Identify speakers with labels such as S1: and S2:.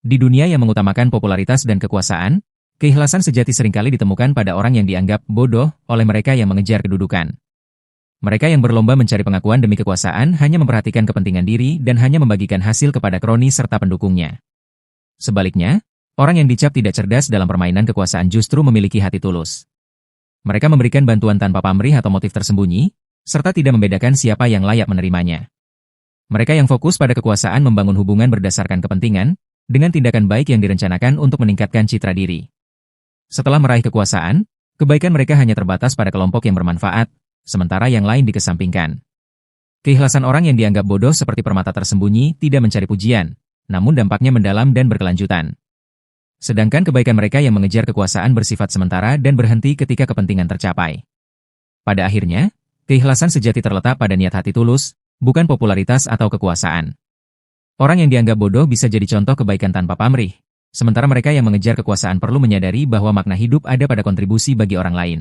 S1: Di dunia yang mengutamakan popularitas dan kekuasaan, keikhlasan sejati seringkali ditemukan pada orang yang dianggap bodoh oleh mereka yang mengejar kedudukan. Mereka yang berlomba mencari pengakuan demi kekuasaan hanya memperhatikan kepentingan diri dan hanya membagikan hasil kepada kroni serta pendukungnya. Sebaliknya, orang yang dicap tidak cerdas dalam permainan kekuasaan justru memiliki hati tulus. Mereka memberikan bantuan tanpa pamrih atau motif tersembunyi, serta tidak membedakan siapa yang layak menerimanya. Mereka yang fokus pada kekuasaan membangun hubungan berdasarkan kepentingan, dengan tindakan baik yang direncanakan untuk meningkatkan citra diri. Setelah meraih kekuasaan, kebaikan mereka hanya terbatas pada kelompok yang bermanfaat, sementara yang lain dikesampingkan. Keikhlasan orang yang dianggap bodoh seperti permata tersembunyi tidak mencari pujian, namun dampaknya mendalam dan berkelanjutan. Sedangkan kebaikan mereka yang mengejar kekuasaan bersifat sementara dan berhenti ketika kepentingan tercapai. Pada akhirnya, keikhlasan sejati terletak pada niat hati tulus, bukan popularitas atau kekuasaan. Orang yang dianggap bodoh bisa jadi contoh kebaikan tanpa pamrih, sementara mereka yang mengejar kekuasaan perlu menyadari bahwa makna hidup ada pada kontribusi bagi orang lain.